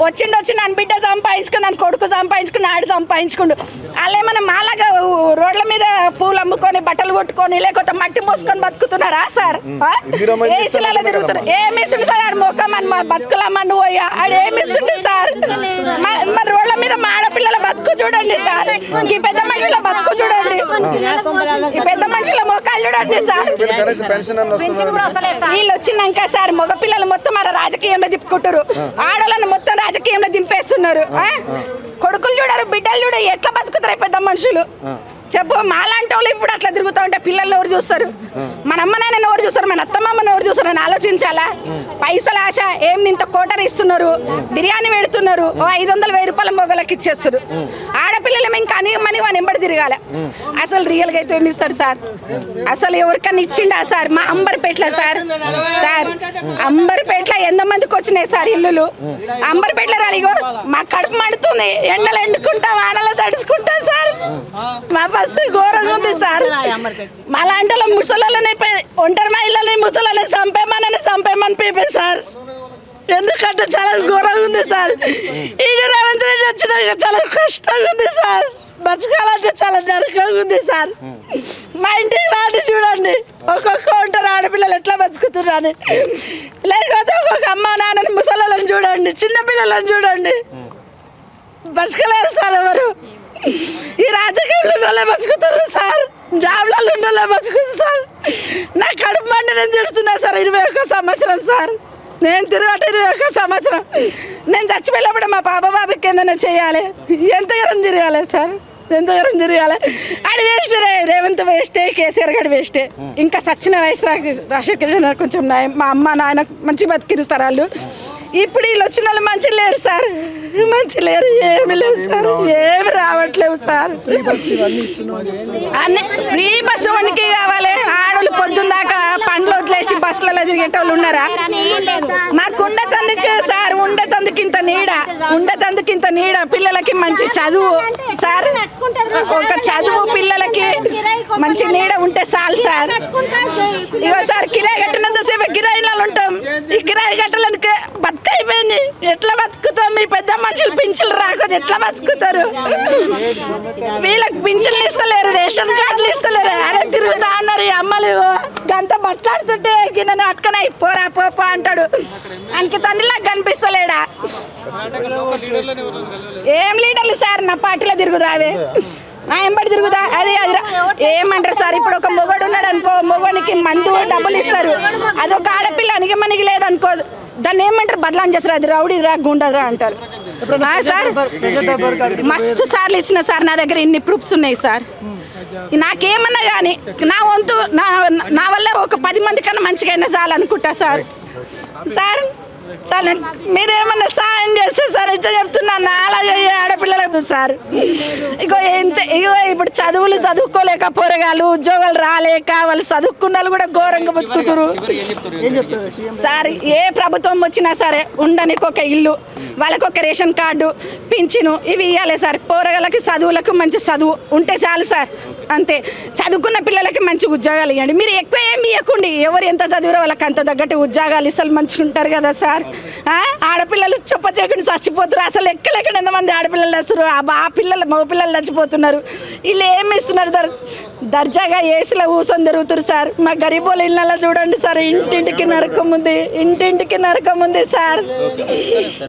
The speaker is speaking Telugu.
వచ్చి నన్ను బిడ్డ సంపాదించుకుని నన్ను కొడుకు సంపాదించుకుని ఆడు సంపాదించుకుండు. వాళ్ళు ఏమన్నా మాలాగా రోడ్ల మీద పూలు అమ్ముకొని బట్టలు కొట్టుకొని లేకపోతే మట్టి మోసుకొని బతుకుతున్నారా సార్? ఏసీలలో తిరుగుతున్నారు. ఏమిస్తుండు సార్ ఆడు మొక్కమని మా బతుకులమ్మని పోయా ఆడు ఏమిస్తుండు సార్? మరి రోడ్ల మీద మా ఆడపిల్లల బతుకు చూడండి సార్, ఈ పెద్ద మనుషుల బతుకు చూడండి, ఈ పెద్ద మనుషుల మొక్కలు చూడండి సార్. వీళ్ళు వచ్చినాక సార్ మగపిల్లలు మొత్తం మన రాజకీయంలో తిప్పుకుంటారు, ఆడవాళ్ళని మొత్తం రాజకీయంలో దింపేస్తున్నారు. కొడుకులు చూడరు, బిడ్డలు చూడరు, ఎట్లా బతుకుతారు పెద్ద మనుషులు చెప్పు? మాలాంటి వాళ్ళు ఇప్పుడు అట్లా తిరుగుతూ ఉంటే పిల్లల్ని ఎవరు చూస్తారు? మన అమ్మ నాన్నని ఎవరు చూస్తారు? మన అత్తమ్మని ఎవరు చూస్తారు అని ఆలోచించాలా? పైసల ఆశ ఏం ఇంత కోటర్ ఇస్తున్నారు, బిర్యానీ పెడుతున్నారు, 500,000 రూపాయల మొగలకి ఇచ్చేస్తారు. ఆడపిల్లలు ఇంకా అనిమని వాని ఎంబడి తిరగాల. అసలు రియల్గా అయితే ఏమి ఇస్తారు సార్? అసలు ఎవరికన్నా ఇచ్చిండా సార్? మా అంబర్పేటలో సార్ అంబర్పేటలో ఎంతమందికి వచ్చినాయి సార్ ఇల్లులు? అంబర్పేటలో రాలిగో మా కడుపు మండుతుంది, ఎండలు ఎండుకుంటా వానలో తడుచుకుంటా సార్. మా ఫస్ట్ ఘోరంగా ఉంది సార్. మాలాంటి ముసలోళ్ళని ఒంటరి మహిళని ముసలోళ్ళని చంపేమని పీపే సార్. ఎందుకంటే చాలా ఘోరంగా ఉంది సార్. ఈ రేవంత్ రెడ్డి వచ్చినాక చాలా కష్టంగా ఉంది సార్. బతకాలంటే చాలా నరకంగా ఉంది సార్. మా ఇంటికి రాండి చూడండి, ఒక్కొక్క ఒంటరి ఆడపిల్లలు ఎట్లా బతుకుతున్నారని. లేకపోతే ఒక్కొక్క అమ్మ నాన్నని ముసలోళ్ళని చూడండి, చిన్నపిల్లలని చూడండి, బతకలేరు సార్ ఎవరు. ఈ రాజకీయంలో ఉన్నోళ్ళే బతుకుతున్నారు సార్, జాబ్లలో ఉన్నోళ్ళే బతుకుతుంది సార్. నా కడుపు మండి నేను తిడుతున్నా సార్. 21 సంవత్సరం సార్ నేను తిరగట, 21 సంవత్సరం. నేను చచ్చిపోయినప్పుడు మా బాబాకి ఏందైనా చేయాలి, ఎంతగానో తిరగాలి సార్, ఎంతగానో తిరగాలి. అది వేస్ట్, రేవంత్ వేస్టే, కేసీఆర్ గడి వేస్టే. ఇంకా సచిన వయసు రాజశేఖర్ కొంచెం మా అమ్మ నాయన మంచి బతికిరుస్తారు వాళ్ళు. ఇప్పుడు వీళ్ళు వచ్చిన వాళ్ళు మంచి లేరు సార్, మంచి లేరు, ఏమి లేదు సార్, ఏమి రావట్లేవు సార్. అన్ని ఫ్రీ బస్సు వనికి కావాలి. ఆడవాళ్ళు పొద్దున్న దాకా పండ్లు వదిలేసి బస్సులలో తిరిగేటోళ్ళు ఉన్నారా? మాకు ఉండేతందుకు సార్, ఉండేతందుకు ఇంత నీడ, పిల్లలకి మంచి చదువు సార్, ఒక చదువు పిల్లలకి మంచి నీడ ఉంటే చాలు సార్. ఇగో సార్ కిరాయి కట్టినంతసేపు కిరాయిలలో ఉంటాం, ఈ కిరాయి కట్టాలనికి బతుకైపోయింది. ఎట్లా బతుకుతాం? మీ పెద్ద మనుషులు పింఛన్లు రాకపోతే ఎట్లా బతుకుతారు? వీళ్ళకి పింఛన్లు ఇస్తలేరు, రేషన్ కార్డులు ఇస్తలేరు, అరే తిరుగుతా అన్నారు. ఈ అమ్మలు గంత బట్లాడుతుంటే గిన్నెను అట్టుకనే పోరా పోపా అంటాడు. ఆయనకి తండ్రిలాగా కనిపిస్తలేడా? ఏం లీడర్లు సార్? నా పార్టీలో తిరుగుదావే, నా ఎంబడి తిరుగుదా? అది ఏమంటారు సార్? ఇప్పుడు ఒక మొగడు ఉన్నాడు అనుకో, మొగనికి మందు డబ్బులు ఇస్తారు, అదొక ఆడపిల్ల అనిగమనికి లేదనుకో, దాన్ని ఏమంటారు? బదలాం చేస్తారు, అది రౌడీరా గుండదురా అంటారు సార్. మస్తు సార్లు ఇచ్చిన సార్, నా దగ్గర ఇన్ని ప్రూఫ్స్ ఉన్నాయి సార్. నాకేమన్నా కానీ నా వంతు నా వల్ల ఒక 10 మంది కన్నా మంచిగా అయినా చాలు అనుకుంటా సార్. సార్ చాలా మీరేమన్నా సాయం చేస్తే సార్ ఇచ్చా చెప్తున్నాను, అలాగే ఆడపిల్లలకు సార్. ఇగో ఇప్పుడు చదువులు చదువుకోలేక పోరగాళ్ళు ఉద్యోగాలు రాలేక వాళ్ళు చదువుకున్న వాళ్ళు కూడా ఘోరంగా బతుకుతురు సార్. ఏ ప్రభుత్వం వచ్చినా సరే ఉండనికి ఒక ఇల్లు, వాళ్ళకి ఒక రేషన్ కార్డు, పింఛను ఇవి ఇవ్వాలి సార్. పోరగాళ్ళకి చదువులకు మంచి చదువు ఉంటే చాలు సార్, అంతే. చదువుకున్న పిల్లలకి మంచి ఉద్యోగాలు ఇవ్వండి. మీరు ఎక్కువ ఏమి ఇవ్వకండి, ఎవరు ఎంత చదివారో వాళ్ళకి అంత తగ్గట్టు ఉద్యోగాలు ఇస్తారు, మంచిగా ఉంటారు కదా సార్. ఆడపిల్లలు చెప్ప చేయకుండా చచ్చిపోతున్నారు. అసలు ఎక్కలేకుండా ఎంతమంది ఆడపిల్లలు వస్తారు, ఆ పిల్లలు మగ పిల్లలు చచ్చిపోతున్నారు. వీళ్ళు ఏమి ఇస్తున్నారు? దర్జాగా ఏసీలో కూర్చొని తిరుగుతారు సార్. మా గరీబోళ్ళ ఇళ్ళలో చూడండి సార్, ఇంటింటికి నరకం ఉంది, ఇంటింటికి నరకం ఉంది సార్.